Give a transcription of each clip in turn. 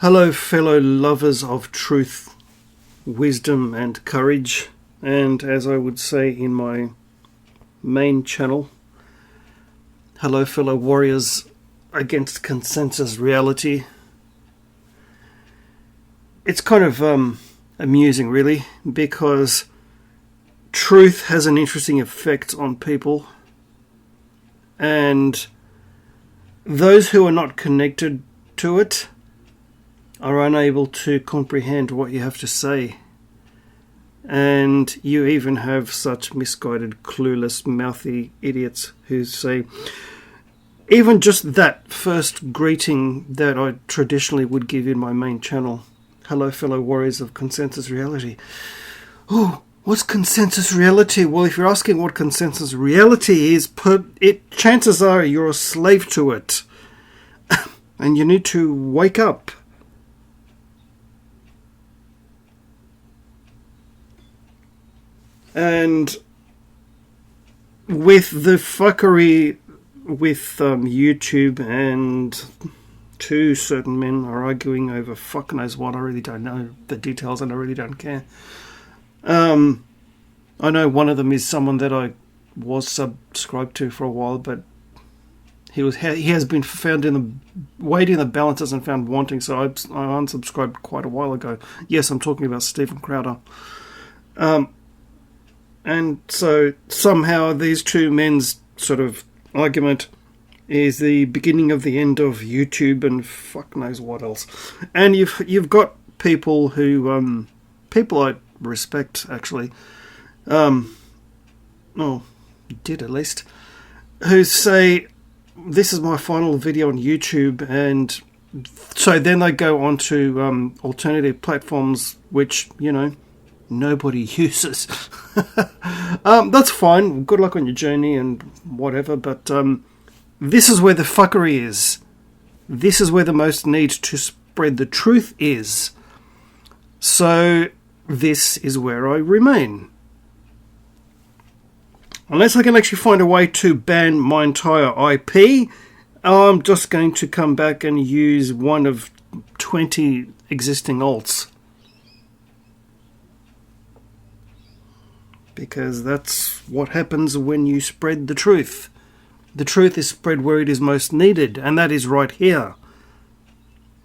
Hello, fellow lovers of truth, wisdom, and courage. And as I would say in my main channel, hello, fellow warriors against consensus reality. It's kind of amusing, really, because truth has an interesting effect on people, and those who are not connected to it are unable to comprehend what you have to say. And you even have such misguided, clueless, mouthy idiots who say, even just that first greeting that I traditionally would give in my main channel, hello fellow warriors of consensus reality. Oh, what's consensus reality? Well, if you're asking what consensus reality is, chances are you're a slave to it. And you need to wake up. And with the fuckery with YouTube, and two certain men are arguing over fuck knows what, I really don't know the details and I really don't care. I know one of them is someone that I was subscribed to for a while, but he has been found weighed in the balances and found wanting, so I unsubscribed quite a while ago. Yes, I'm talking about Stephen Crowder. And so somehow these two men's sort of argument is the beginning of the end of YouTube and fuck knows what else. And you've got people who people I respect, actually, did at least, who say this is my final video on YouTube, and so then they go on to alternative platforms which, nobody uses. That's fine. Good luck on your journey and whatever, but this is where the fuckery is. This is where the most need to spread the truth is. So this is where I remain. Unless I can actually find a way to ban my entire IP, I'm just going to come back and use one of 20 existing alts. Because that's what happens when you spread the truth. The truth is spread where it is most needed, and that is right here.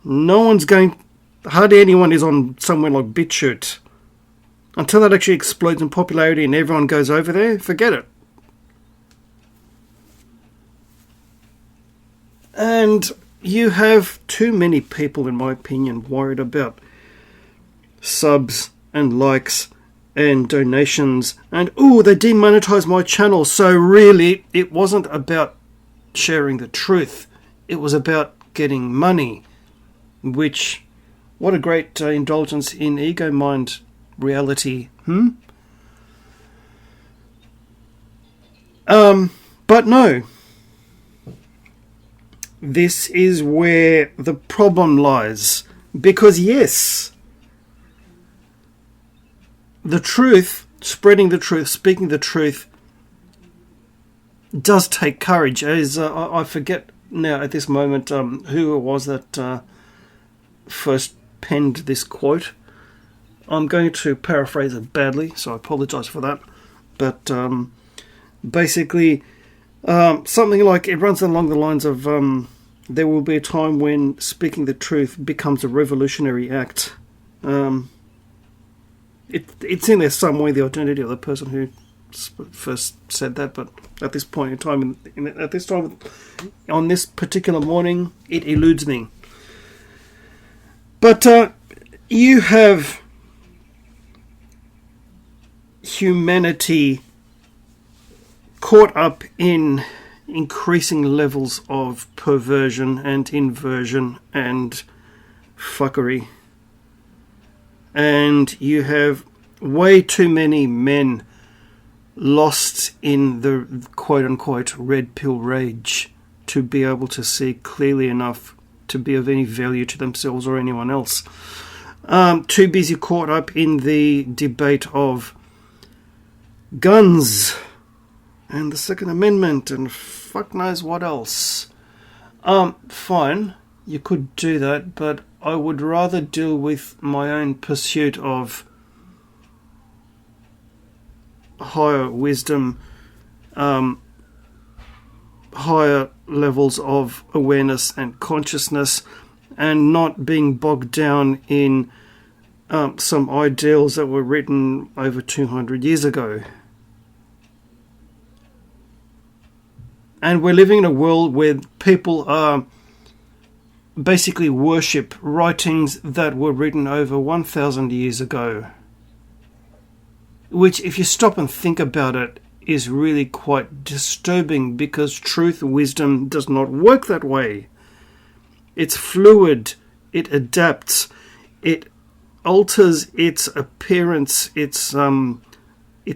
Hardly anyone is on somewhere like BORCHERT. Until that actually explodes in popularity and everyone goes over there, forget it. And you have too many people, in my opinion, worried about subs and likes and donations, and they demonetized my channel. So really, it wasn't about sharing the truth. It was about getting money, which, what a great indulgence in ego mind reality. But no. This is where the problem lies. Because yes, the truth, spreading the truth, speaking the truth, does take courage. As I forget now at this moment who it was that first penned this quote. I'm going to paraphrase it badly, so I apologise for that. But basically, something like, it runs along the lines of, there will be a time when speaking the truth becomes a revolutionary act. It's in there some way, the identity of the person who first said that, but at this point in time, at this time, on this particular morning, it eludes me. But you have humanity caught up in increasing levels of perversion and inversion and fuckery. And you have way too many men lost in the quote-unquote red pill rage to be able to see clearly enough to be of any value to themselves or anyone else. Too busy caught up in the debate of guns and the Second Amendment and fuck knows what else. Fine, you could do that, but I would rather deal with my own pursuit of higher wisdom, higher levels of awareness and consciousness, and not being bogged down in some ideals that were written over 200 years ago. And we're living in a world where people are basically worship writings that were written over 1,000 years ago. Which, if you stop and think about it, is really quite disturbing, because truth, wisdom does not work that way. It's fluid, it adapts, it alters its appearance, its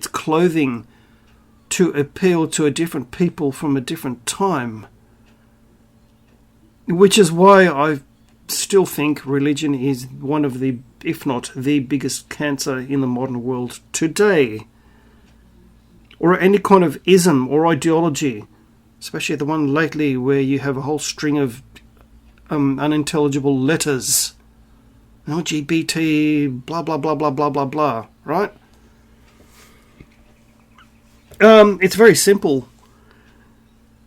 clothing to appeal to a different people from a different time. Which is why I still think religion is one of the, if not the biggest cancer in the modern world today. Or any kind of ism or ideology, especially the one lately where you have a whole string of unintelligible letters. LGBT, blah, blah, blah, blah, blah, blah, blah, right? It's very simple.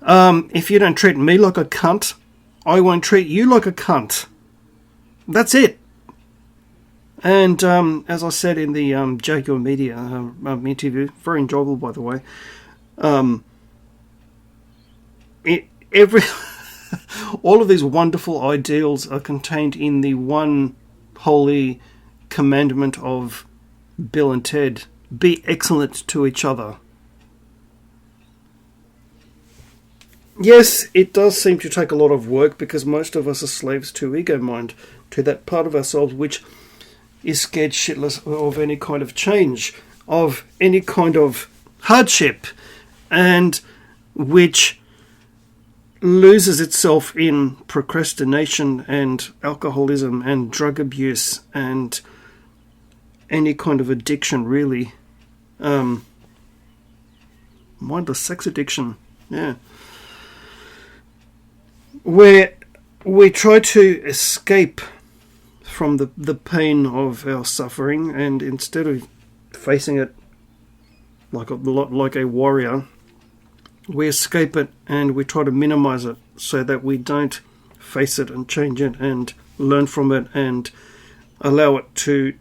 If you don't treat me like a cunt, I won't treat you like a cunt. That's it. And as I said in the Jaguar Media interview, very enjoyable, by the way, all of these wonderful ideals are contained in the one holy commandment of Bill and Ted: be excellent to each other. Yes, it does seem to take a lot of work, because most of us are slaves to ego mind, to that part of ourselves which is scared shitless of any kind of change, of any kind of hardship, and which loses itself in procrastination and alcoholism and drug abuse and any kind of addiction, really. Mindless sex addiction, yeah. Where we try to escape from the pain of our suffering, and instead of facing it like a warrior, we escape it and we try to minimize it so that we don't face it and change it and learn from it and allow it to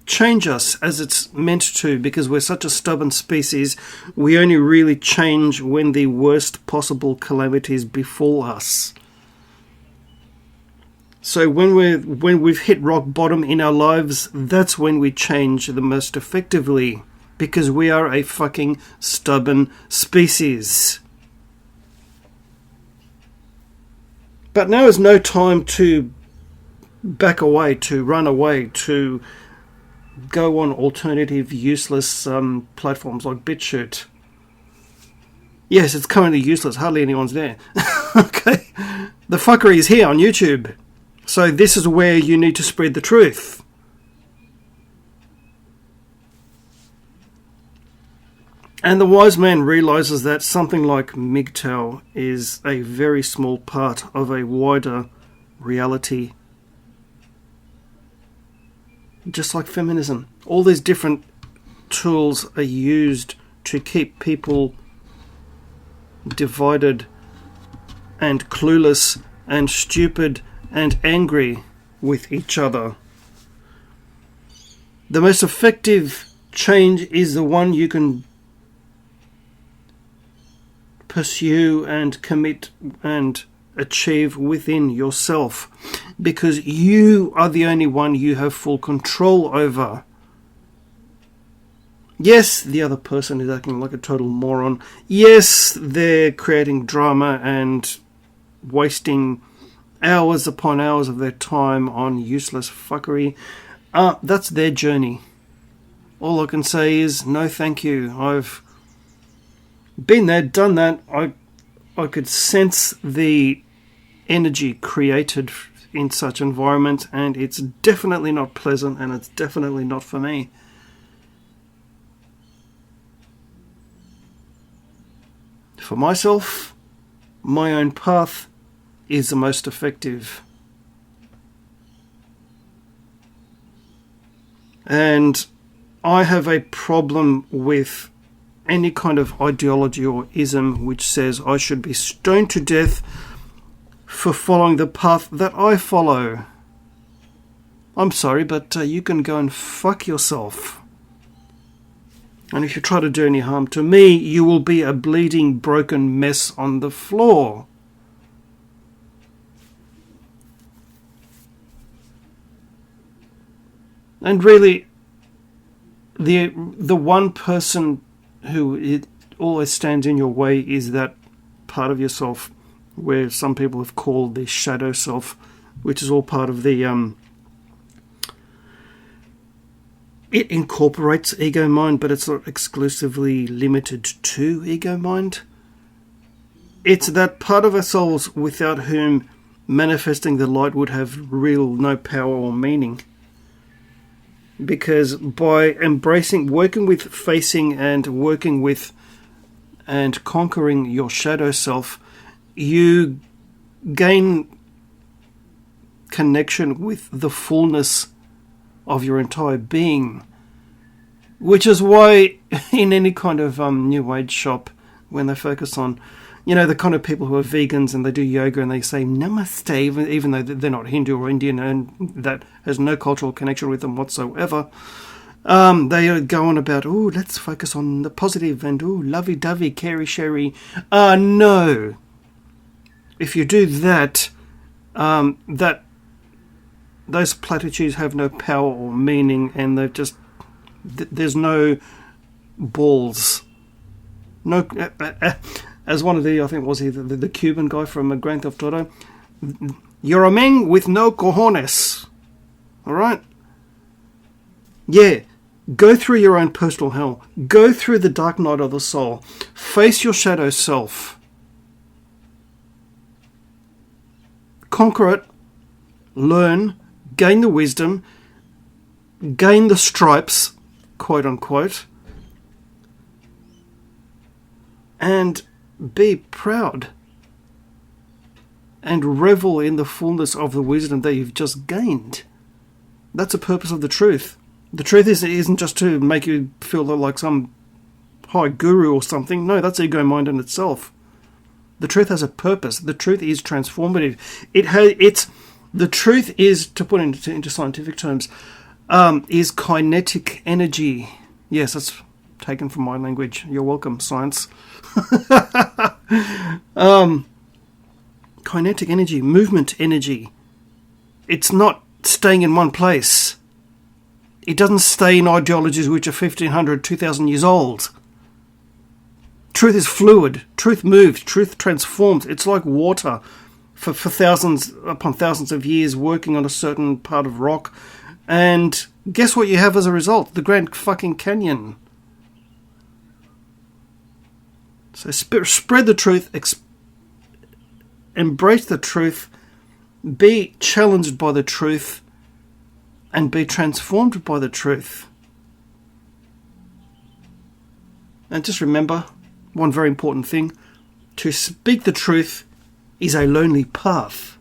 change us as it's meant to, because we're such a stubborn species. We only really change when the worst possible calamities befall us. So when we've hit rock bottom in our lives, that's when we change the most effectively, because we are a fucking stubborn species. But now is no time to back away, to run away, to go on alternative useless platforms like BORCHERT. Yes, it's currently useless. Hardly anyone's there. Okay. The fuckery is here on YouTube. So this is where you need to spread the truth. And the wise man realizes that something like MGTOW is a very small part of a wider reality. Just like feminism. All these different tools are used to keep people divided and clueless and stupid and angry with each other. The most effective change is the one you can pursue and commit and achieve within yourself, because you are the only one you have full control over. Yes, the other person is acting like a total moron. Yes, they're creating drama and wasting hours upon hours of their time on useless fuckery. That's their journey. All I can say is no thank you. I've been there, done that. I could sense the energy created in such environment, and it's definitely not pleasant, and it's definitely not for me. For myself, my own path is the most effective. And I have a problem with any kind of ideology or ism which says I should be stoned to death for following the path that I follow. I'm sorry, but you can go and fuck yourself. And if you try to do any harm to me, you will be a bleeding, broken mess on the floor. And really, the one person who it always stands in your way is that part of yourself where some people have called the shadow self, which is all part of the it incorporates ego mind, but it's not exclusively limited to ego mind. It's that part of ourselves without whom manifesting the light would have no power or meaning. Because by embracing, working with, facing and working with and conquering your shadow self, you gain connection with the fullness of your entire being. Which is why in any kind of New Age shop, when they focus on, the kind of people who are vegans and they do yoga and they say namaste, even though they're not Hindu or Indian and that has no cultural connection with them whatsoever, they go on about, let's focus on the positive and, lovey-dovey, carey-sherry. No. If you do that, those platitudes have no power or meaning, and they've just, there's no balls. No, as one of the, I think it was the Cuban guy from Grand Theft Auto, you're a man with no cojones. Alright? Yeah, go through your own personal hell. Go through the dark night of the soul. Face your shadow self. Conquer it. Learn. Gain the wisdom. Gain the stripes, quote unquote. And be proud and revel in the fullness of the wisdom that you've just gained. That's the purpose of the truth. The truth isn't just to make you feel like some high guru or something. No, that's ego mind in itself. The truth has a purpose. The truth is transformative. The truth is, to put it into scientific terms, is kinetic energy. Yes, that's taken from my language. You're welcome, science. Kinetic energy, movement energy. It's not staying in one place. It doesn't stay in ideologies which are 1,500, 2,000 years old. Truth is fluid. Truth moves. Truth transforms. It's like water for thousands upon thousands of years working on a certain part of rock. And guess what you have as a result? The Grand fucking Canyon. So spread the truth, embrace the truth, be challenged by the truth, and be transformed by the truth. And just remember, one very important thing, to speak the truth is a lonely path.